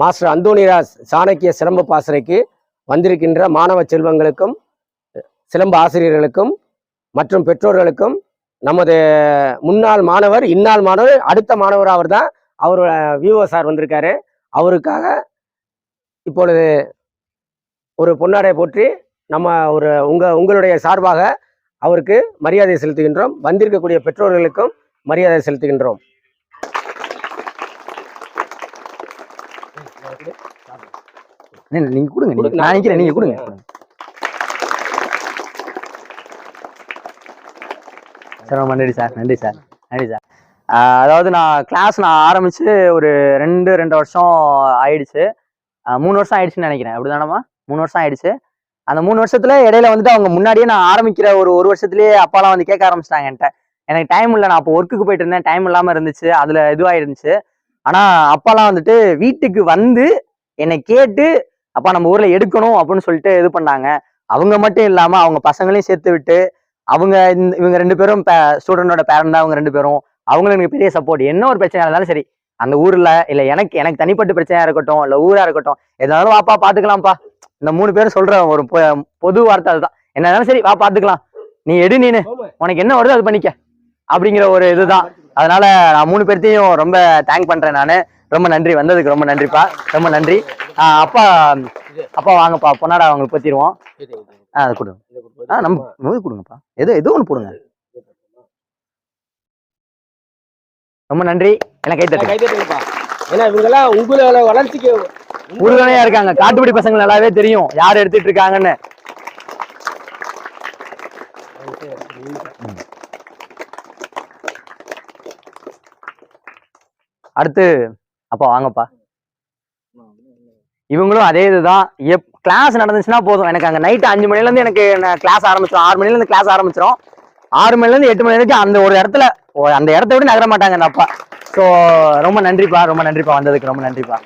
Master Anthonyraj Chanakya சிலம்ப பாசறைக்கு வந்திருக்கின்ற மாணவ செல்வங்களுக்கும் சிலம்ப ஆசிரியர்களுக்கும் மற்றும் பெற்றோர்களுக்கும் நமது முன்னாள் மாணவர் இந்நாள் மாணவர் அடுத்த மாணவர் அவர் தான் அவர் விஓ சார் வந்திருக்காரு. அவருக்காக இப்பொழுது ஒரு பொன்னாடை போற்றி நம்ம உங்களுடைய சார்பாக அவருக்கு மரியாதை செலுத்துகின்றோம். வந்திருக்கக்கூடிய பெற்றோர்களுக்கும் மரியாதை செலுத்துகின்றோம். நீங்க கொடுங்க, நான் நினைக்கிறேன் நீங்க கொடுங்க. சார் ரொம்ப நன்றி சார், நன்றி சார், நன்றி சார். அதாவது நான் ஆரம்பிச்சு ஒரு 2 வருஷம் ஆயிடுச்சு. 3 வருஷம் ஆயிடுச்சுன்னு நினைக்கிறேன். அப்படிதானம்மா? 3 வருஷம் ஆயிடுச்சு. அந்த 3 வருஷத்துல இடையில வந்துட்டு அவங்க முன்னாடியே நான் ஆரம்பிக்கிற ஒரு வருஷத்துலயே அப்பாலாம் வந்து கேட்க ஆரம்பிச்சிட்டாங்க என்கிட்ட. எனக்கு டைம் இல்லை, நான் அப்போ ஒர்க்குக்கு போயிட்டு இருந்தேன், டைம் இல்லாம இருந்துச்சு, அதுல இதுவாயிருந்துச்சு. ஆனா அப்பாலாம் வந்துட்டு வீட்டுக்கு வந்து என்னை கேட்டு அப்பா நம்ம ஊர்ல எடுக்கணும் அப்படின்னு சொல்லிட்டு இது பண்ணாங்க. அவங்க மட்டும் இல்லாம அவங்க பசங்களையும் சேர்த்து விட்டு இவங்க 2 பேரும் ஸ்டூடெண்டோட பேரண்ட் தான். அவங்க 2 பேரும் அவங்களும் எனக்கு பெரிய சப்போர்ட். என்ன ஒரு பிரச்சனை இருந்தாலும் சரி, அந்த ஊர்ல இல்ல எனக்கு தனிப்பட்ட பிரச்சனையா இருக்கட்டும், இல்ல ஊரா இருக்கட்டும், எதாலும் வாப்பா பாத்துக்கலாம்ப்பா. இந்த 3 பேரும் சொல்ற ஒரு பொது வார்த்தை அதுதான். என்ன இருந்தாலும் சரி வா பாத்துக்கலாம், நீ நீனு உனக்கு என்ன வருதோ அது பண்ணிக்க அப்படிங்கிற ஒரு இதுதான். அதனால நான் 3 பேர்த்தையும் ரொம்ப தேங்க் பண்றேன். நானு ரொம்ப நன்றி, வந்ததுக்கு ரொம்ப நன்றிப்பா, ரொம்ப நன்றி. அப்பா வாங்கப்பா, பொன்னாடா அவங்களுக்கு பத்திடுவோம். அதை கொடுங்க. நம்ம கொடுங்கப்பா, ஏதோ ஒண்ணு போடுங்க. ரொம்ப நன்றி. எல்லாம் கைத்தட்டுங்கப்பா. ஏன்னா இவங்கெல்லாம் உங்களோட வளர்ச்சிக்கு உறுதுணையா இருக்காங்க. காட்டுப்படி பசங்க நல்லாவே தெரியும் யார் எடுத்துட்டு இருக்காங்கன்னு. அடுத்து அப்பா வாங்கப்பா. இவங்களும் அதே இதுதான். கிளாஸ் நடந்துச்சுன்னா போதும், எனக்கு அங்க நைட்டு 5 மணில இருந்து எனக்கு கிளாஸ் ஆரம்பிச்சிடும். 6 மணில இருந்து கிளாஸ் ஆரம்பிச்சிடும். 6 மணில இருந்து 8 மணி வரைக்கும் அந்த ஒரு இடத்துல, அந்த இடத்த விட நகர மாட்டாங்க அந்த அப்பா. ஸோ ரொம்ப நன்றிப்பா, ரொம்ப நன்றிப்பா, வந்ததுக்கு ரொம்ப நன்றிப்பா.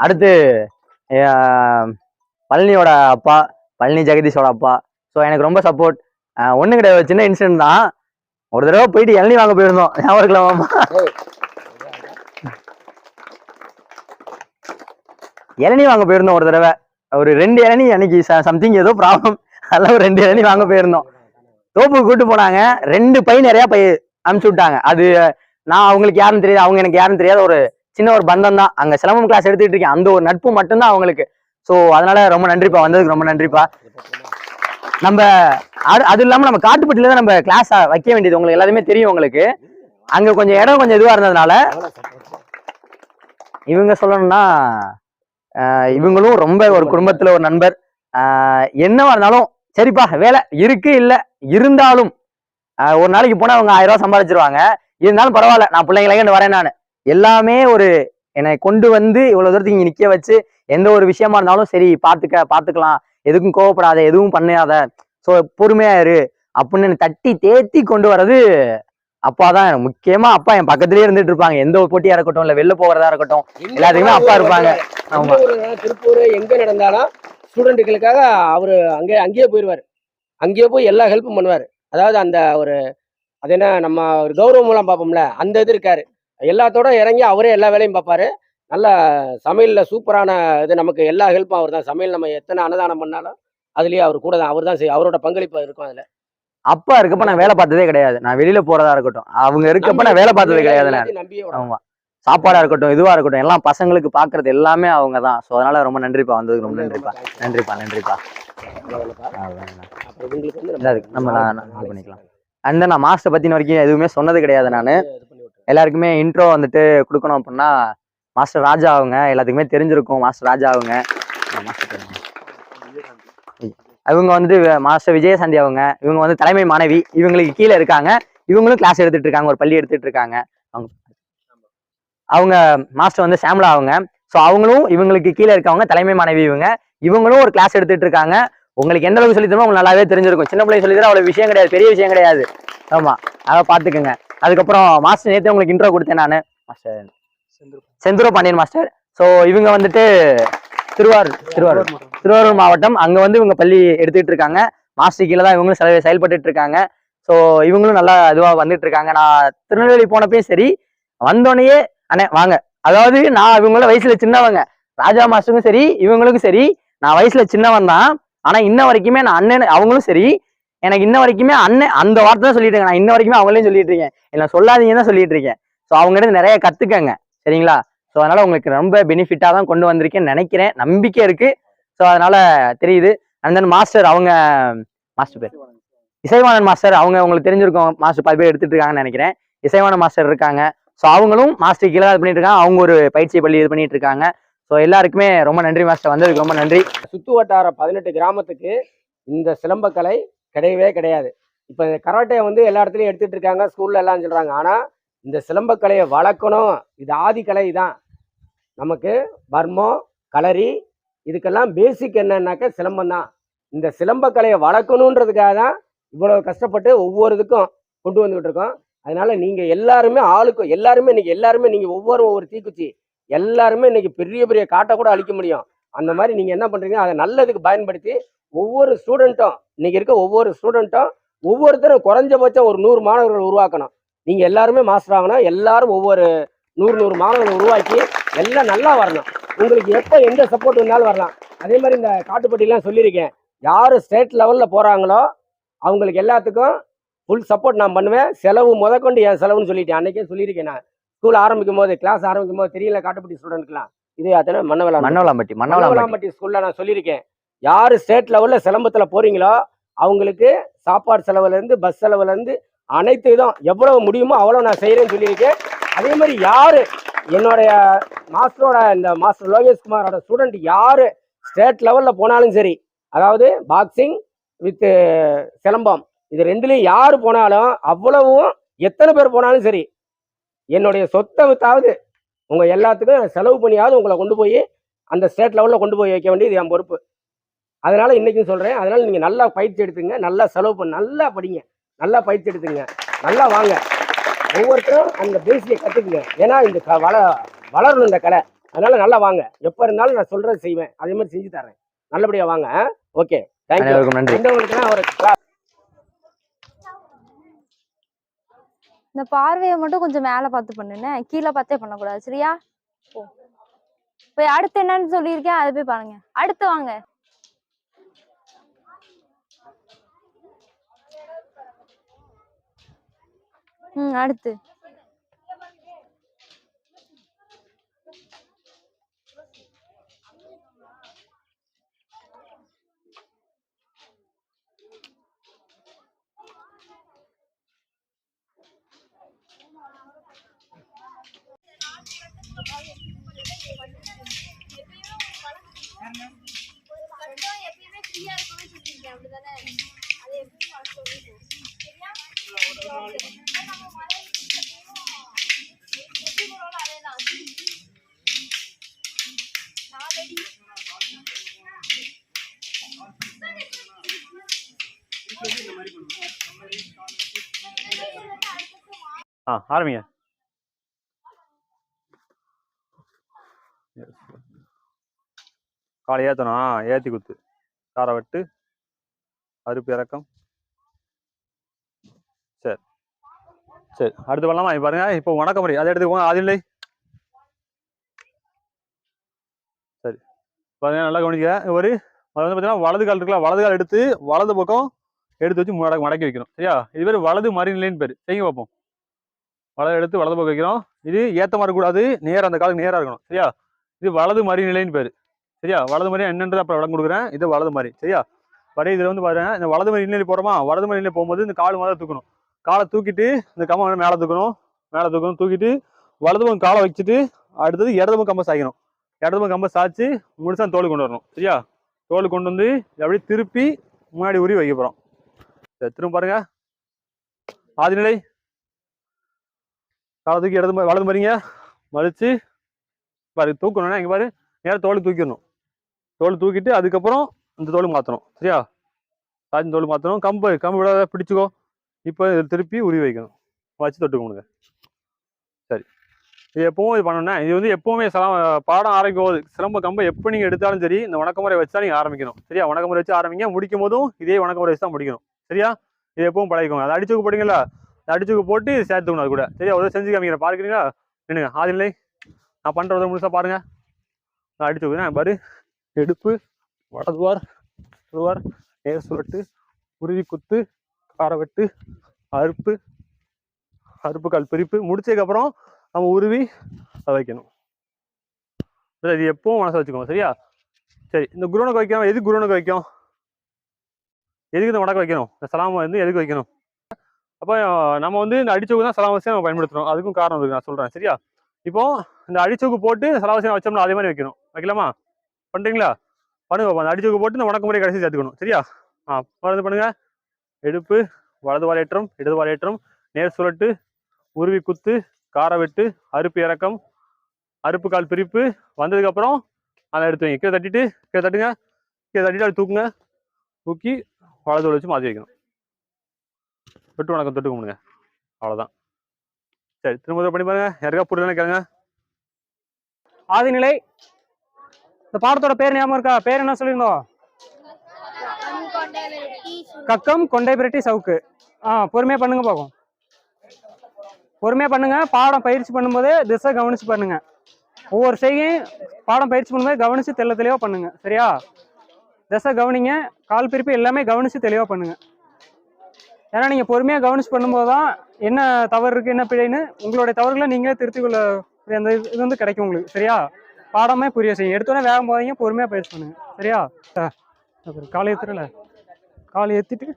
அடுத்து பழனியோட அப்பா, பழனி ஜெகதீஷோட அப்பா. ஸோ எனக்கு ரொம்ப சப்போர்ட். ஒண்ணு கிடையாது, சின்ன இன்சிடென்ட் தான். ஒரு தடவை போயிட்டு இளநீ வாங்க போயிருந்தோம், ஞாபகம் இருக்கலாமா? இளநீ வாங்க போயிருந்தோம் ஒரு தடவை. ஒரு 2 இளநீ அன்னைக்கு சம்திங் ஏதோ ப்ராப்ளம், அதெல்லாம் ஒரு 2 இளநீ வாங்க போயிருந்தோம். தோப்புக்கு கூட்டு போனாங்க. 2 பை நிறைய பை அனுப்பிச்சு விட்டாங்க. அது நான் அவங்களுக்கு யாருன்னு தெரியாது, அவங்க எனக்கு யாருன்னு தெரியாத ஒரு சின்ன ஒரு பந்தம் தான். அங்க சிலம்பம் கிளாஸ் எடுத்துட்டு இருக்கேன், அந்த ஒரு நட்பு மட்டும்தான் அவங்களுக்கு. ஸோ அதனால ரொம்ப நன்றிப்பா, வந்ததுக்கு ரொம்ப நன்றிப்பா. நம்ம அது இல்லாம நம்ம காட்டுப்பட்டில தான் நம்ம கிளாஸ் வைக்க வேண்டியது, உங்களுக்கு எல்லாருமே தெரியும். உங்களுக்கு அங்க கொஞ்சம் இடம் கொஞ்சம் இதுவா இருந்ததுனால இவங்க சொல்லணும்னா இவங்களும் ரொம்ப ஒரு குடும்பத்துல ஒரு நண்பர். என்னவா இருந்தாலும் சரிப்பா, வேலை இருக்கு இல்ல இருந்தாலும் ஒரு நாளைக்கு போனா அவங்க 1000 ரூபாய் சம்பாதிச்சிருவாங்க. இருந்தாலும் பரவாயில்ல, நான் பிள்ளைங்களையும் வரேன். நான் எல்லாமே என்னை கொண்டு வந்து இவ்வளவு தூரத்துக்கு இங்க நிக்க வச்சு எந்த ஒரு விஷயமா இருந்தாலும் சரி பாத்துக்கலாம், எதுக்கும் கோவப்படாத, எதுவும் பண்ணாத, ஸோ பொறுமையா இரு அப்படின்னு தட்டி தேத்தி கொண்டு வர்றது அப்பா தான். எனக்கு முக்கியமா அப்பா என் பக்கத்துலயே இருந்துட்டு இருப்பாங்க. எந்த ஒரு போட்டியா இருக்கட்டும், இல்ல வெளில போகிறதா இருக்கட்டும், எல்லாத்துக்குமே அப்பா இருப்பாங்க. ஆமா, திருப்பூர் எங்க நடந்தாலும் ஸ்டூடெண்ட்டுகளுக்காக அவரு அங்கேயே போயிடுவாரு. அங்கேயே போய் எல்லா ஹெல்ப்பும் பண்ணுவாரு. அதாவது அந்த அது என்ன, நம்ம ஒரு கௌரவம் மூலம் பார்ப்போம்ல, அந்த இது இருக்காரு. எல்லாத்தோட இறங்கி அவரே எல்லா வேலையும் பார்ப்பாரு. நல்ல சமையல்ல சூப்பரான இது, நமக்கு எல்லா ஹெல்ப்பும் அவர் தான். சமையல் நம்ம எத்தனை அன்னதானம் பண்ணாலும் அதுலயே அவர் கூட தான், அவர் தான் அவரோட பங்களிப்பு இருக்கும் அதுல. அப்பா இருக்கப்ப நான் வேலை பார்த்ததே கிடையாது. நான் வெளியில போறதா இருக்கட்டும், அவங்க இருக்கப்ப நான் வேலை பார்த்ததே கிடையாது. ஆமா, சாப்பாடா இருக்கட்டும், இதுவா இருக்கட்டும், எல்லாம் பசங்களுக்கு பாக்குறது எல்லாமே அவங்க தான். ஸோ அதனால ரொம்ப நன்றிப்பா, வந்ததுக்கு ரொம்ப நன்றிப்பா, நன்றிப்பா, நன்றிப்பா. நம்ம பண்ணிக்கலாம். அண்ட் நான் மாஸ்டர் பத்தின வரைக்கும் எதுவுமே சொன்னது கிடையாது. நான் எல்லாருக்குமே இன்ட்ரோ வந்துட்டு கொடுக்கணும் அப்படின்னா மாஸ்டர் ராஜா அவங்க எல்லாத்துக்குமே தெரிஞ்சிருக்கும். மாஸ்டர் ராஜா அவங்க வந்துட்டு மாஸ்டர் விஜயசாந்தி இவங்க வந்து தலைமை மாணவி, இவங்களுக்கு கீழே இருக்காங்க. இவங்களும் கிளாஸ் எடுத்துட்டு இருக்காங்க, ஒரு பள்ளி எடுத்துட்டு இருக்காங்க. அவங்க மாஸ்டர் வந்து சாம்லா ஸோ அவங்களும் இவங்களுக்கு கீழே இருக்கவங்க தலைமை மாணவி. இவங்களும் ஒரு கிளாஸ் எடுத்துட்டு இருக்காங்க. உங்களுக்கு எந்த அளவுக்கு சொல்லி தரணும் உங்களுக்கு நல்லாவே தெரிஞ்சிருக்கும். சின்ன பிள்ளைங்க சொல்லி தர அவ்வளவு விஷயம் கிடையாது, பெரிய விஷயம் கிடையாது. ஆமா, அதை பாத்துக்கோங்க. அதுக்கப்புறம் மாஸ்டர் நேற்று உங்களுக்கு இன்ட்ரோ கொடுத்தேன் நான். மாஸ்டர் செந்தூர பாண்டியன் மாஸ்டர். ஸோ இவங்க வந்துட்டு திருவாரூர் மாவட்டம். அங்க வந்து இவங்க பள்ளி எடுத்துட்டு இருக்காங்க. மாஸ்டர் கீழே தான் இவங்களும் செயல்பட்டு இருக்காங்க. ஸோ இவங்களும் நல்லா இதுவா வந்துட்டு இருக்காங்க. நான் திருநெல்வேலி போனப்பயும் சரி, வந்தோடனேயே அண்ணே வாங்க, அதாவது நான் இவங்கள வயசுல சின்னவங்க, ராஜா மாஸ்டருக்கும் சரி இவங்களுக்கும் சரி நான் வயசுல சின்னவன் தான். ஆனா இன்ன வரைக்குமே நான் அண்ணன், அவங்களும் சரி எனக்கு இன்ன வரைக்குமே அண்ணன் அந்த வார்த்தை தான் சொல்லிட்டு இருக்கேன். நான் இன்ன வரைக்குமே அவங்களையும் சொல்லிட்டு இருக்கேன், என்ன சொல்லாதீங்கன்னு தான் சொல்லிட்டு இருக்கேன். ஸோ அவங்ககிட்ட நிறைய கத்துக்கங்க, சரிங்களா? ஸோ அதனால உங்களுக்கு ரொம்ப பெனிஃபிட்டா தான் கொண்டு வந்திருக்கேன்னு நினைக்கிறேன், நம்பிக்கை இருக்கு. ஸோ அதனால தெரியுது. அண்ட் தென் மாஸ்டர், அவங்க மாஸ்டர் பேர் இசைவாணன் மாஸ்டர், அவங்க உங்களுக்கு தெரிஞ்சிருக்கும், மாஸ்டர் 10 பேர் எடுத்துட்டு இருக்காங்கன்னு நினைக்கிறேன். இசைவாணன் மாஸ்டர் இருக்காங்க. ஸோ அவங்களும் மாஸ்டர் கீழே இது பண்ணிட்டு இருக்காங்க. அவங்க ஒரு பயிற்சி பள்ளி இது பண்ணிட்டு இருக்காங்க. ஸோ எல்லாருக்குமே ரொம்ப நன்றி மாஸ்டர், வந்ததுக்கு ரொம்ப நன்றி. சுத்து வட்டார 18 கிராமத்துக்கு இந்த சிலம்பக்கலை கிடையவே கிடையாது. இப்போ கராட்டே வந்து எல்லா இடத்துலையும் எடுத்துட்டு இருக்காங்க, ஸ்கூல்ல எல்லாம் சொல்றாங்க. ஆனால் இந்த சிலம்பக்கலையை வளர்க்கணும், இது ஆதிக்கலை தான். நமக்கு வர்மம், களரி, இதுக்கெல்லாம் பேசிக் என்னன்னாக்க சிலம்பம் தான். இந்த சிலம்பக்கலையை வளர்க்கணுன்றதுக்காக தான் இவ்வளவு கஷ்டப்பட்டு ஒவ்வொரு இதுக்கும் கொண்டு வந்துகிட்டு இருக்கோம். அதனால நீங்க எல்லாருமே எல்லாருமே நீங்க ஒவ்வொரு தீக்குச்சி எல்லாருமே இன்னைக்கு பெரிய பெரிய காட்டை கூட அழிக்க முடியும். அந்த மாதிரி நீங்க என்ன பண்றீங்க, அதை நல்லதுக்கு பயன்படுத்தி ஒவ்வொரு ஸ்டூடெண்ட்டும், இன்னைக்கு இருக்க ஒவ்வொரு ஸ்டூடெண்ட்டும் ஒவ்வொருத்தரும் குறைஞ்சபட்சம் ஒரு 100 மாணவர்கள் உருவாக்கணும். நீங்க எல்லாருமே மாஸ்டர் ஆகணும். எல்லாரும் ஒவ்வொரு 100 மாணவர்கள் உருவாக்கி எல்லாம் நல்லா வரணும். உங்களுக்கு எப்போ எந்த சப்போர்ட் வந்தாலும் வரலாம். அதே மாதிரி இந்த காட்டுப்பட்டிலாம் சொல்லியிருக்கேன், யாரு ஸ்டேட் லெவல்ல போறாங்களோ அவங்களுக்கு எல்லாத்துக்கும் ஃபுல் சப்போர்ட் நான் பண்ணுவேன். செலவு முதற்கொண்டு என் செலவுன்னு சொல்லிட்டேன், அன்னைக்கே சொல்லியிருக்கேன். நான் ஸ்கூல் ஆரம்பிக்கும் போது, கிளாஸ் ஆரம்பிக்கும் போது தெரியல காட்டுப்பட்டி ஸ்டூடெண்ட்லாம், இது அத்தனை மன்னவளாம்பட்டி ஸ்கூல்ல நான் சொல்லியிருக்கேன், யாரு ஸ்டேட் லெவல்ல சிலம்பத்துல போறீங்களோ அவங்களுக்கு சாப்பாடு செலவுல இருந்து பஸ் செலவுல இருந்து அனைத்து இதும் எவ்வளவு முடியுமோ அவ்வளவு நான் செய்யறேன்னு சொல்லியிருக்கேன். அதே மாதிரி யாரு என்னுடைய மாஸ்டரோட, இந்த மாஸ்டர் லோகேஷ்குமாரோட ஸ்டூடெண்ட் யாரு ஸ்டேட் லெவல்ல போனாலும் சரி, அதாவது பாக்ஸிங் வித் சிலம்பம் இது ரெண்டுலையும் யாரு போனாலும், அவ்வளவும் எத்தனை பேர் போனாலும் சரி, என்னுடைய சொத்தை வித்தாவது உங்க எல்லாத்துக்கும் செலவு பண்ணியாவது உங்களை கொண்டு போய் அந்த ஸ்டேட் லெவல்ல கொண்டு போய் வைக்க வேண்டியது என் பொறுப்பு. அதனால இன்னைக்கும் சொல்றேன், அதனால நீங்க நல்லா பயிற்சி எடுத்துங்க, நல்லா செலவு பண்ண, நல்லா படிங்க, நல்லா பயிற்சி எடுத்துங்க, நல்லா வாங்க. ஒவ்வொருத்தரும் அந்த பேசியை கத்துக்குங்க. ஏன்னா இந்த வளரணும் இந்த கலை. அதனால நல்லா வாங்க. எப்ப இருந்தாலும் நான் சொல்றது செய்வேன், அதே மாதிரி செஞ்சு தரேன். நல்லபடியா வாங்க. Okay, thank you. இந்த பார்வையை மட்டும் கொஞ்சம் மேல பார்த்து பண்ணுன்னு, கீழே பார்த்தே பண்ணக்கூடாது, சரியா? போய் அடுத்து என்னன்னு சொல்லியிருக்கேன், அதை போய் பாருங்க. அடுத்து வாங்க. அடுத்து ஆரம்பிங்க. காலை ஏற்றணும், ஏற்றி குத்து, காரை வெட்டு, அறுப்பு இறக்கம். சரி சரி, அடுத்து பண்ணலாமா? பாருங்க, இப்போ வணக்கம் முறை அதை எடுத்துக்கோங்க. அது இல்லை, சரி பாருங்க, நல்லா கவனிக்க. ஒரு அது வந்து பார்த்தீங்கன்னா வலது கால் இருக்குல்ல, வலது கால் எடுத்து வலது பக்கம் எடுத்து வச்சு மடக்கி வைக்கணும், சரியா? இது பேர் வலது மறிநிலைன்னு பேர். செய்யுங்க பார்ப்போம். வலது எடுத்து வலது பக்கம் வைக்கிறோம். இது ஏத்தமா இருக்கக்கூடாது, நேரம் அந்த காலுக்கு நேராக இருக்கணும், சரியா? இது வலது மறிநிலைன்னு பேர், சரியா? வலது மாதிரி என்னன்றது அப்புறம் விளக்கம் கொடுக்குறேன். இது வலது மாதிரி, சரியா? வரைய இதில் வந்து பாருங்க, இந்த வலது மாதிரி நிலை போகிறோமா, வலது மாதிரி நிலை போகும்போது இந்த கால் மாதிரி தூக்கணும். காலை தூக்கிட்டு இந்த கம்பம் மேலே தூக்கணும், தூக்கிட்டு வலது பக்கம் காலை வச்சுட்டு அடுத்தது இடது பக்கம் கம்பை சாய்க்கணும். இடது பக்கம் கம்பை சாய்ச்சி முடிச்சா தோல் கொண்டு வரணும், சரியா? தோல் கொண்டு வந்து அப்படியே திருப்பி முன்னாடி உரி வைக்க போகிறோம். சரி, திரும்ப பாருங்க. ஆதிநிலை, காலை தூக்கி வலது மாதிரிங்க மலிச்சு பாரு, தூக்கணும்னா இங்கே பாரு, நேரம் தோல் தூக்கிடணும். தோல் தூக்கிட்டு அதுக்கப்புறம் இந்த தோல் மாற்றணும், சரியா? சாய்ச்சி தோல் மாற்றணும். கம்பு விடாத பிடிச்சிக்கோ. இப்போ திருப்பி உரி வைக்கணும், வச்சு தொட்டு கொடுங்க. சரி, இது எப்பவும் இது பண்ணணும்னா இது வந்து எப்பவுமே பாடம் ஆரம்பிக்கும் போது சிலம்ப கம்பை எப்போ நீங்கள் எடுத்தாலும் சரி இந்த வணக்கமுறை வச்சு தான் நீங்கள் ஆரம்பிக்கணும். சரியா? வணக்கமுறை வச்சு ஆரம்பிங்க, முடிக்கும் போதும் இதே வணக்கமுறை வச்சு தான் முடிக்கணும். சரியா? இது எப்பவும் பழகிக்கோங்க. அதை அடிச்சுக்கு போட்டீங்களா, அடிச்சுக்கு போட்டு சேர்த்துக்கணும் அது கூட. சரியா? ஒரு செஞ்சு காமிக்கிறேன், பார்க்குறீங்களா? நின்னுங்க, ஆதில்லை நான் பண்ணுறத முழுசாக பாருங்க. நான் அடிச்சு வைக்கிறேன் பாரு. எடுப்பு, வலதுவார், சுருவார், நேர் சுருட்டு, உருவி குத்து, காரை வெட்டு, அறுப்பு, அறுப்பு கால் பிரிப்பு. முடிச்சதுக்கப்புறம் நம்ம உருவி அதை வைக்கணும். இது எப்பவும் மனசை வச்சுக்கோங்க. சரியா? சரி, இந்த குருவனுக்கு வைக்கணும். எதுக்கு குருவனுக்கு வைக்கும்? எதுக்கு இந்த வடக்கு வைக்கணும்? இந்த சலாம் வந்து எதுக்கு வைக்கணும்? அப்போ நம்ம வந்து இந்த அடிச்சோக்கு தான் சலாம் வச்சு நம்ம பயன்படுத்துறோம். அதுக்கும் காரணம் இருக்கு, நான் சொல்றேன். சரியா? இப்போ இந்த அடிச்சோக்கு போட்டு சலாவசி வச்சோம்னா அதே மாதிரி வைக்கணும். வைக்கலாமா? பண்றீங்களா? பண்ணுங்க. அந்த அடிச்சோக்கு போட்டு இந்த வடக்கு முறை கடைசி சேர்த்துக்கணும். சரியா? மருந்து பண்ணுங்க. எடுப்பு, வலது வாரேற்றம், இடது வாரேற்றம், நேர் சுழட்டு, உருவி குத்து, காரை வெட்டு, அறுப்பு இறக்கம், அறுப்பு கால் பிரிப்பு. வந்ததுக்கு அப்புறம் அதை எடுத்து வைங்க. கீழே தட்டிட்டு கீழே தட்டுங்க. கீழே தட்டிட்டு அப்படி தூக்குங்க. தூக்கி வலது வச்சு மாற்றி வைக்கணும். தொட்டு வணக்கம் தொட்டு கும்பிடுங்க. அவ்வளோதான். சரி, திரும்ப பண்ணி பாருங்க. யாருக்கா புரியலன்னு கேளுங்க. ஆதிநிலை. இந்த பாடத்தோட பேர் ஞாபகம் இருக்கா? பேர் என்ன சொல்லியிருந்தோம்? கக்கம், கொண்டை பிரட்டி, சவுக்கு. பொறுமையா பண்ணுங்க பார்க்கும். பொறுமையா பண்ணுங்க. பாடம் பயிற்சி பண்ணும்போது திசை கவனிச்சு பண்ணுங்க. ஒவ்வொரு செய்கையும் பாடம் பயிற்சி பண்ணும்போது கவனிச்சு தெளிவா பண்ணுங்க. சரியா? திசை கவனிங்க, கால் பிரிப்பு எல்லாமே கவனிச்சு தெளிவா பண்ணுங்க. ஏன்னா நீங்க பொறுமையா கவனிச்சு பண்ணும்போது தான் என்ன தவறு இருக்கு, என்ன பிழைன்னு உங்களுடைய தவறுகளை நீங்களே திருத்தி கொள்ள அந்த இது வந்து கிடைக்கும் உங்களுக்கு. சரியா? பாடமே புரிய செய்யும். எடுத்தோடனே வேகம் போதீங்க, பொறுமையா பயிற்சி பண்ணுங்க. சரியா? காலை ஏத்துறல, காலை ஏற்றிட்டு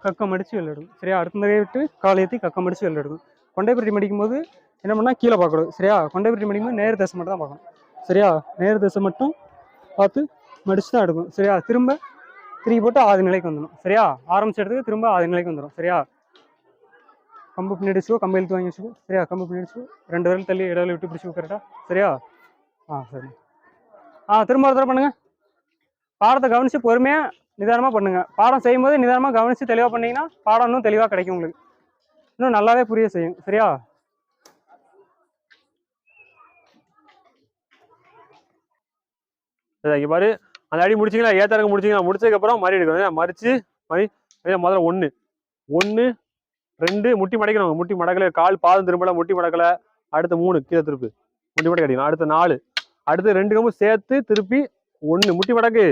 கக்கம் அடிச்சு வெளில எடுக்கும். சரியா? அடுத்த முறையை விட்டு காலை ஏற்றி கக்கம் அடிச்சு வெளில எடுக்கும். கொண்டை பிரட்டி மடிக்கும் போது என்ன பண்ணால் கீழே பார்க்கக்கூடாது. சரியா? கொண்டை பிரட்டி மடிக்கும் போது நேர் தசை மட்டும் தான் பார்க்கணும். சரியா? நேர் தசை மட்டும் பார்த்து மடிச்சு தான் எடுக்கும். சரியா? திரும்ப திரும்பி போட்டு ஆதி நிலைக்கு வந்துடும். சரியா? ஆரம்பிச்ச இடத்துக்கு திரும்ப ஆதி நிலைக்கு வந்துடும். சரியா? கம்பு பின்னாடி வச்சுக்கோ, கம்பு இழுத்து வாங்கி வச்சுக்கோ. சரியா? கம்பு பின்னாடி வச்சுக்கோ, 2 விரல் தள்ளி இடத்துல விட்டு பிடிச்சிக்கோ. கரெக்டாக? சரியா? சரி. திரும்ப ஒரு தடவை பண்ணுங்க. பாடத்தை கவனிச்சு பொறுமையா நிதானமா பண்ணுங்க. பாடம் செய்யும் போது நிதானமா கவனிச்சு தெளிவா பண்ணீங்கன்னா பாடம் இன்னும் தெளிவா கிடைக்கும் உங்களுக்கு. இன்னும் நல்லாவே புரிய செய்யும். சரியா? இங்க பாரு, அந்த அடி முடிச்சிங்களா, ஏத்தாரங்க முடிச்சிங்களா, முடிச்சதுக்கு அப்புறம் மறி எடுக்கணும். மறிச்சு முதல்ல 1 1 2 முட்டி மடக்கணும். முட்டி மடக்கல, கால் பாதம் திரும்பல, முட்டி மடக்கல. அடுத்த 3 கீழே திருப்பி முட்டி மடக்க அடிக்கணும். அடுத்த 4, அடுத்து 2 கம்பு சேர்த்து திருப்பி 1 முட்டி மடக்கு,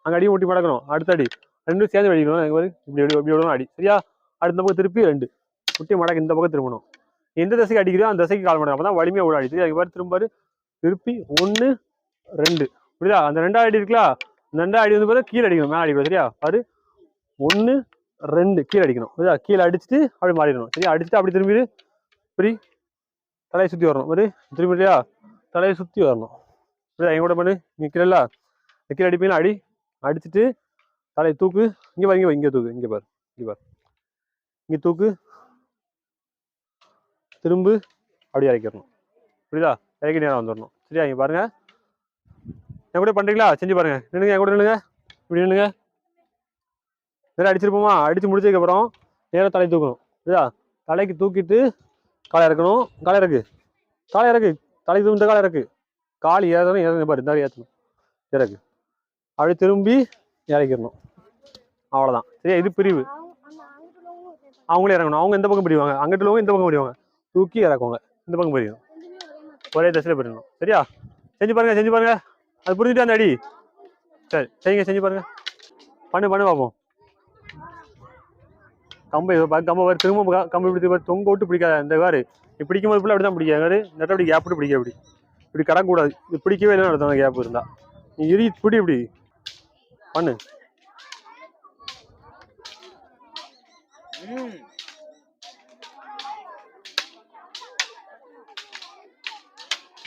அங்கே அடி முட்டி மடக்கணும். அடுத்த அடி 2 சேர்ந்து அடிக்கணும். இப்படி இப்படி விடணும் அடி. சரியா? அடுத்த பக்கம் திருப்பி 2 முட்டி மடக்கு, இந்த பக்கம் திரும்பணும். எந்த திசைக்கு அடிக்கிறோம் அந்த திசைக்கு கால் மடக்கு. அப்பதான் வலிமையா விட அடி. சரியா? இங்கே பாரு, திரும்ப திருப்பி 1 2 புரியுதா? அந்த 2ஆவது அடி இருக்குல்ல, அந்த 2ஆவது அடி வந்து பாரு கீழே அடிக்கணும், மேலே அடிக்கணும். சரியா? பாரு, 1 2 கீழே அடிக்கணும். புரியுதா? கீழே அடிச்சுட்டு அப்படி மாறிடணும். சரியா? அடிச்சுட்டு அப்படி திரும்பி இப்படி தலையை சுற்றி வரணும். ஒரு திரும்பியா தலையை சுற்றி வரணும். புரியுதா? எங்க கூட பண்ணு. நீ கீழே கீழே அடிப்பீங்களா, அடி அடிச்சுட்டு தலையை தூக்கு. இங்கே பாரு, இங்கே தூக்கு, இங்கே பாரு, இங்கே பாரு, இங்கே தூக்கு, திரும்ப அப்படி இறக்கிடணும். புரியுதா? இறக்கி நேரம் வந்துடணும். சரியா? இங்கே பாருங்க, என் கூட பண்றீங்களா? செஞ்சு பாருங்க. நின்னுங்க, என் கூட நின்னுங்க, இப்படி நின்னுங்க. நேரம் அடிச்சிருப்போமா? அடிச்சு முடிச்சதுக்கு அப்புறம் நேரம் தலை தூக்கணும். புரியுதா? தலைக்கு தூக்கிட்டு காலை இறக்கணும். காலை இறக்கு, காலை இறக்கு, தலைக்கு தூக்கிட்டு காலை இறக்கு. கால் ஏறணும் பாரு, இந்த ஏற்றணும், இறக்கு. அப்படி திரும்பி இறக்கிடணும். அவ்வளோதான். சரியா? இது பிரிவு. அவங்களே இறங்கணும். அவங்க எந்த பக்கம் பிடிவாங்க, அங்கிட்டு உள்ளவங்க இந்த பக்கம் பிடிவாங்க. தூக்கி இறக்குவாங்க, இந்த பக்கம் பிடிக்கணும். ஒரே தசையில் பிடிக்கணும். சரியா? செஞ்சு பாருங்க, செஞ்சு பாருங்க. அது புரிஞ்சுட்டு அந்த அடி. சரி, செய்யுங்க, செஞ்சு பாருங்க. பண்ணு பார்ப்போம். கம்பை கம்பை திரும்ப கம்பை இப்படி தொங்க விட்டு பிடிக்காத. இந்த வாரு பிடிக்கும் போது ஃபுல்லாக அப்படி தான் பிடிக்காது. நெட்டை அப்படி கேப் விட்டு பிடிக்க, அப்படி இப்படி கடக்கூடாது. இது பிடிக்கவே இல்லைன்னு நடத்தாங்க. கேப் இருந்தா நீ இறுதி பிடி, இப்படி பண்ணு.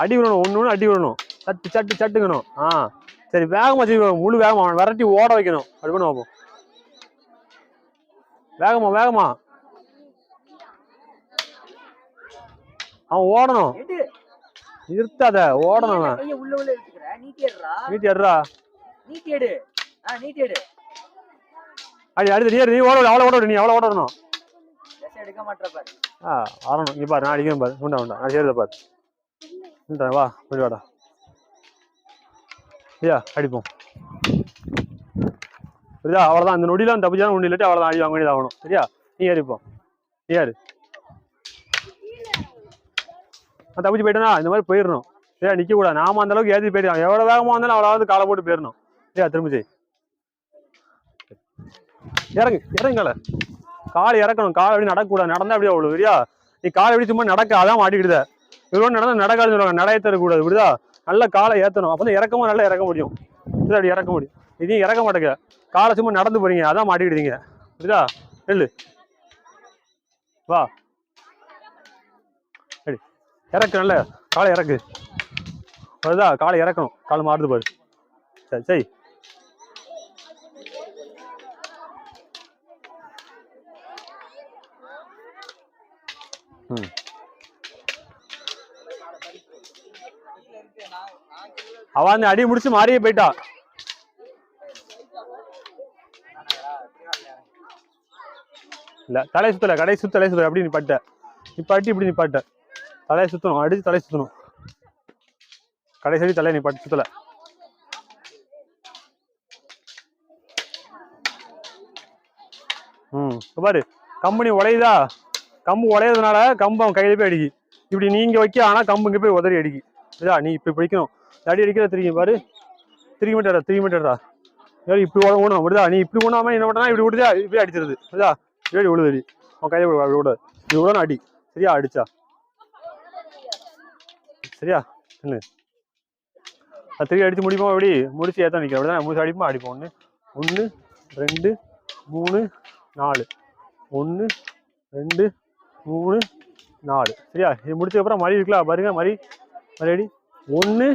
அடி விடணும், ஒன்று அடி விடணும், சட்டு சட்டு சட்டுக்கணும். சரி, வேகமா செய்வோம். முழு வேகமா விரட்டி ஓட வைக்கணும். அப்படி பண்ண பார்ப்போம். வேகமா வேகமா அவன் ஓடணும். நிறுத்தாத, ஓடணும். நீட்டி எடுறா, அடி அடுத்து நீ ஓட, அவ்வளோ ஓட, நீ அவ்வளோ ஓடணும். வரணும். இங்க பாரு, நான் அடிக்கணும் பாரு. உண்டா உண்டா, நான் செய்யறத பாரு. வா போய் வாடா. ஐயா அடிப்போம். சரியா? அவ்வளோதான். அந்த நொடியில தப்பிச்சா ஒண்ணு இல்லாட்டி அவ்வளோதான், அடி வாங்க வேண்டியது ஆகணும். சரியா? நீ ஏறிப்போம். நீ யாரு தப்பிச்சு போயிட்டேனா இந்த மாதிரி போயிடணும். சரியா? நிக்க கூடாது. நாம அந்த அளவுக்கு ஏற்றி போயிடலாம். எவ்வளவு வேகமா இருந்தாலும் அவ்வளவு காலை போட்டு போயிடணும். சரியா? திரும்ப செய். இறங்கு இறங்குங்கள. கால் இறக்கணும். கால் அப்படி நடக்கக்கூடாது. நடந்தா அப்படியே அவ்வளவு. சரியா? நீ காலை எப்படி சும்மா நடக்க அதான் மாட்டிக்கிடுத. இவ்வளோ நடந்தா நடக்காதுன்னு சொல்லுவாங்க. நடைய தரக்கூடாது. இப்படிதா நல்ல காலை ஏற்றணும். அப்பதான் இறக்கமா நல்லா இறக்க முடியும். சரி அப்படி இறக்க முடியும். இதையும் இறக்க மாட்டேங்க. காலை சும்மா நடந்து போறீங்க அதான் மாட்டிக்கிடுதீங்க. புரியுதா? நெல்லு வா சரி இறக்கு. நல்ல காலை இறக்கு. அதுதா காலை இறக்கணும். கால் மாறுது பாரு. சரி சரி அவ அந்த அடி முடிச்சு மாறியே போயிட்டா. இல்ல தலையை சுத்தல. கடைசி தலையை சுத்தல. அப்படி நிப்பாட்ட. நிப்பாட்டி இப்படி நிப்பாட்ட. தலையை சுத்தணும். அடிச்சு தலையை சுத்தணும். கடைசி தலையை நிப்பாட்டி சுத்தல. பாரு கம்பெனி உடையுதா. கம்பு உடையதுனால கம்பு அவன் கையில போய் அடிக்கி. இப்படி நீங்க வைக்க ஆனா கம்பு இங்க போய் உதறி அடிக்கி. இதா நீ இப்ப பிடிக்கணும். அடி அடிக்கிற திரும்பி பாரு. திரும்பி மாட்டேடா. இப்படி ஓடணும். விடுதா நீ இப்படி ஓடாம என்ன பண்ணா இப்படி விடுதா இப்படி அடிச்சிருது. இதா இப்படி விழுதடி. அவன் கையில அப்படி விட இப்படி விடணும் அடி. சரியா? அடிச்சா சரியா? என்ன திரும்பி அடிச்சு முடிப்போம். எப்படி முடிச்சு ஏற்ற நிற்கிறேன். அப்படிதான் முடிச்சு அடிப்போம். அடிப்போம். 1 2 3 4 1 2 3 4. சரியா? இது முடிச்சதுக்கப்புறம் மறி இருக்கலாம் பாருங்க. மறி அடி 1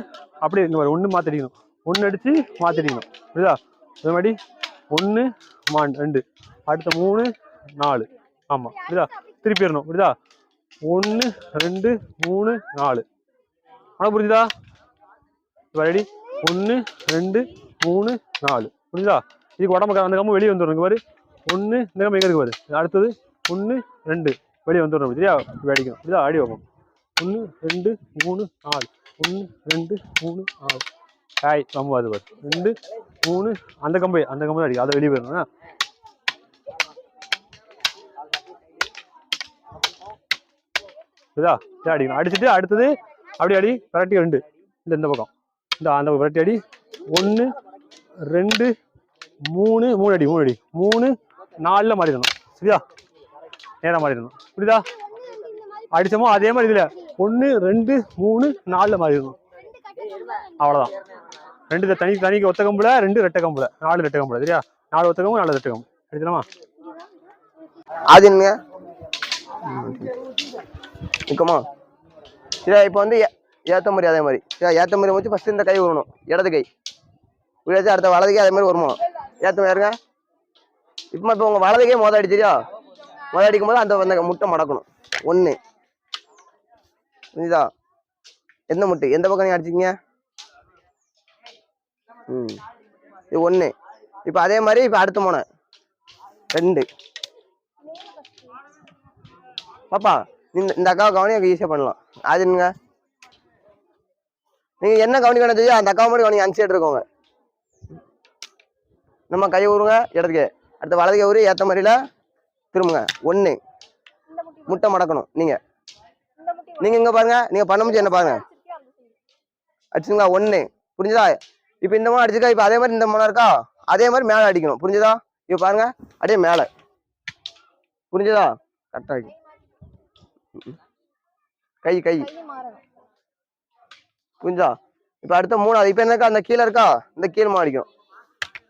அப்படி இந்த மாதிரி 1 மாத்திடிக்கணும். 1 அடிச்சு மாத்திடிக்கணும். புரியுதா? இது மாதிரி 1 2 அடுத்த 3 4. ஆமா புரியுதா? திருப்பி வரணும். புரியுதா? 1 2 3 4. ஆனா புரிஞ்சுதா? ரெடி 1 2 3 4. புரியுதா? இதுக்கு உடம்புக்கு அந்த கம்பு வெளியே வந்துடும். பாரு 1 இந்த கம்பு எங்க இருக்கு பாரு. அடுத்தது 1 2 வெளியே வந்துடும். சரியா? அடிக்கணும். புரியுதா? அடி வைப்போம். 1 2 3 4 1 2 3 4. காய் கம்பு அது பாரு. 2 3 அந்த கம்பு தான் அடி. அதை வெளியே போயிடணும். புரியுதா? அடிக்கணும். அடிச்சுட்டு அடுத்தது அப்படி அடி விரட்டி 2 இந்த பக்கம் அந்த விரட்டி அடி 1 2 3 அடி 3 4ல மாறிடணும். சரியா? நேரம் மாறிடணும். புரியுதா? அடிச்சோமோ அதே மாதிரி இதுல 1 2 3 4ல மாறிடணும். அவ்வளவுதான். 2 தனிக்கு ஒத்த கம்புல 2 ரெட்டை கம்புல 4 ரெட்டை கம்புல. சரியா? 4 ஒத்த கம்பு 4 ரெட்டை கம்பு. அடிக்கலாமா? ஆதிங்க நிற்குமா? சரியா? இப்போ வந்து ஏற்ற மாதிரி அதே மாதிரி. சரியா? ஏற்ற மாதிரி வச்சு ஃபர்ஸ்ட் இந்த கை விடணும். இடது கை விடாச்சு. அடுத்த வலது கை அதே மாதிரி வருமா? ஏற்ற மாதிரிங்க. இப்போ உங்க வலது கை மொதல் அடிச்சிரியா? மொதல் அடிக்கும் போது அந்த முட்டை மடக்கணும். 1 புரியுதா? எந்த முட்டை எந்த பக்கம் நீங்க அடிச்சிங்க? இது 1. இப்போ அதே மாதிரி இப்போ அடுத்த முனை 2. பாப்பா இந்த அக்காவை கவனிக்க ஈஸியா பண்ணலாம். அது என்னங்க நீங்க என்ன கவனிக்கணும் தெரியும். அந்த அக்காவை மட்டும் கவனிக்க அனுப்பிச்சிட்டு இருக்கோங்க. நம்ம கை ஊருங்க இடத்துக்கு. அடுத்த வலது கை ஊரு ஏற்ற மாதிரில திரும்புங்க. 1 முட்டை மடக்கணும். நீங்க இங்க பாருங்க. நீங்க பண்ண முடிச்சு என்ன பாருங்க. அடிச்சுங்களா? 1 புரிஞ்சுதா? இப்ப இந்த மாதிரி அடிச்சுக்கா. இப்ப அதே மாதிரி இந்த முனை இருக்கா அதே மாதிரி மேல அடிக்கணும். புரிஞ்சுதா? இப்ப பாருங்க அப்படியே மேல. புரிஞ்சுதா? கரெக்டா இருக்கு. கை புரிஞ்சா? இப்ப அடுத்த 3. இப்ப என்ன இருக்கா அந்த கீழே இருக்கா இந்த கீழே அடிக்கணும்.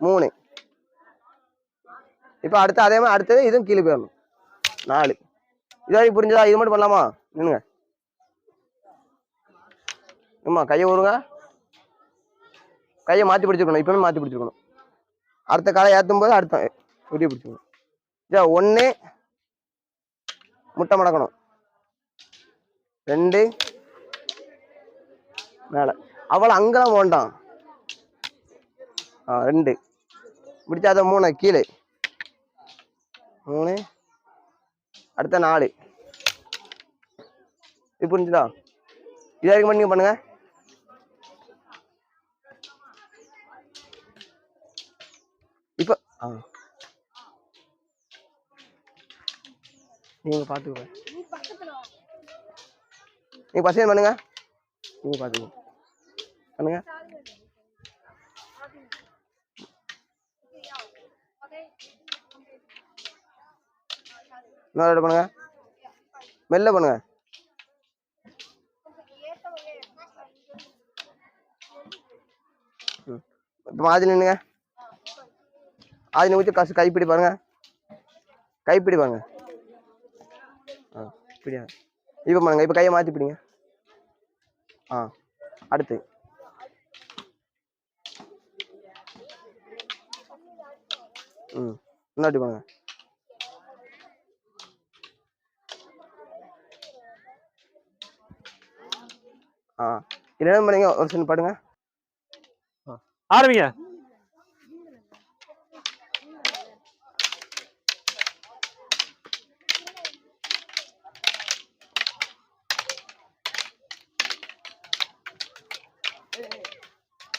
3. இப்ப அடுத்த அதே மாதிரி அடுத்தது இதுவும் கீழே போயிடணும். 4. இதாடி புரிஞ்சதா? இது மட்டும் பண்ணலாமா? நின்னுங்க. ஆமா கையை ஊருங்க. கையை மாத்தி பிடிச்சிருக்கணும். இப்பவுமே மாத்தி பிடிச்சிருக்கணும். அடுத்த காலை ஏற்றும் போது அடுத்த உரிய பிடிச்சிக்கணும். 1 முட்டை மடக்கணும். 2 மேல அவளை அங்கெல்லாம் வேண்டாம். 2 பிடிச்சாத 3 கீழே 3 அடுத்த 4. இது புரிஞ்சுதா? இது வரைக்கும் நீங்க பண்ணுங்க. இப்போ நீங்க பாத்துக்கோங்க. நீங்க பசங்க பண்ணுங்க. நீங்க பாத்துக்கோங்க. பண்ணுங்க. இன்னொரு பண்ணுங்க. மெல்ல பண்ணுங்க. இப்போ ஆதி நின்னுங்க. ஆதி ஊற்றி காசு கைப்பிடி பாருங்க. கைப்பிடி பாருங்க. பிடியா. இப்போ பண்ணுங்க. இப்போ கையை மாற்றி பிடிங்க. அடுத்து முன்னாடி பண்ணுங்க. என்ன பண்ணீங்க? ஒரு சின்ன பாடுங்க. ஆரம்பிங்க.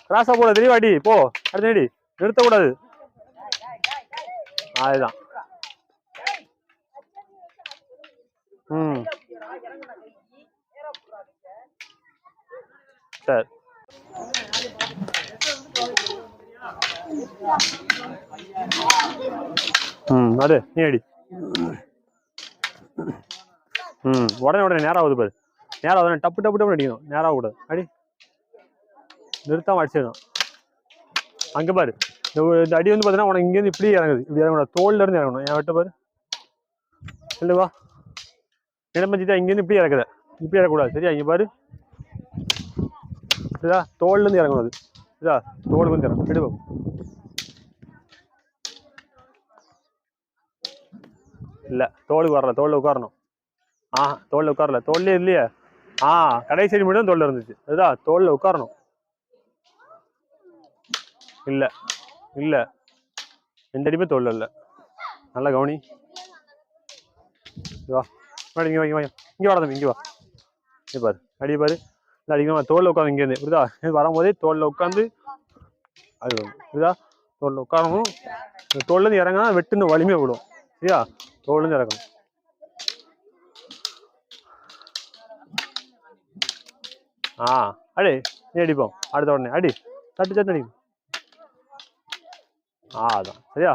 கிராஸா போட தெளிவாடி போ. அடுத்தடி நிறுத்தக்கூடாது. அதுதான். சரி. அது நீ அடி. உடனே நேரம் ஆகுது பாரு. நேரம் ஆகுது. டப்பு டப்பு டப்பு அடிக்கணும். நேரம் ஆகக்கூடாது. அடி நிறுத்தாம அடிச்சிடணும். அங்க பாரு. இந்த அடி வந்து பாத்தீங்கன்னா உனக்கு இங்கேருந்து இப்படி இறங்குது. இப்படி இறங்கணும். தோல்ல இருந்து இறங்கணும். என் விட்ட பாரு. இல்லவா இடம்பஞ்சிட்டா இங்கேருந்து இப்படி இறக்குத. இப்படி இறக்கக்கூடாது. சரியா? இங்க பாரு. இதா தோல்ல இருந்து இறங்கணும். அது இதா தோலுக்கு வந்து இறங்கணும். விடுவோம். இல்ல தோலுக்கு வரல. தோல்ல உட்காரணும். தோல்ல உட்காரல. தோல்லே இல்லையே. கடைசி அடி மட்டும் தோல்ல இருந்துச்சு. அதுதான் தோல்ல உட்காரணும். இல்ல இல்ல எந்த அடியுமே தோல்ல இல்ல. நல்லா கவனி. வா இங்க வா. இங்க வா தம்பி. இங்க வா. இங்க பாரு. அடி பாரு. அடிக்கணும். தோல்ல உட்காந்து இங்கேருந்து புரியுதா? வரும்போதே தோல்ல உட்காந்து அது புரியுதா? தோல்ல உட்காரணும். தோல்ல இருந்து இறங்கினா வெட்டுன்னு வலிமையா விடும். சரியா? தோல்ல இருந்து இறக்கணும். அடி நீ அடிப்போம். அடுத்த உடனே அடி. தட்டு தட்டு அடி. அதான் சரியா?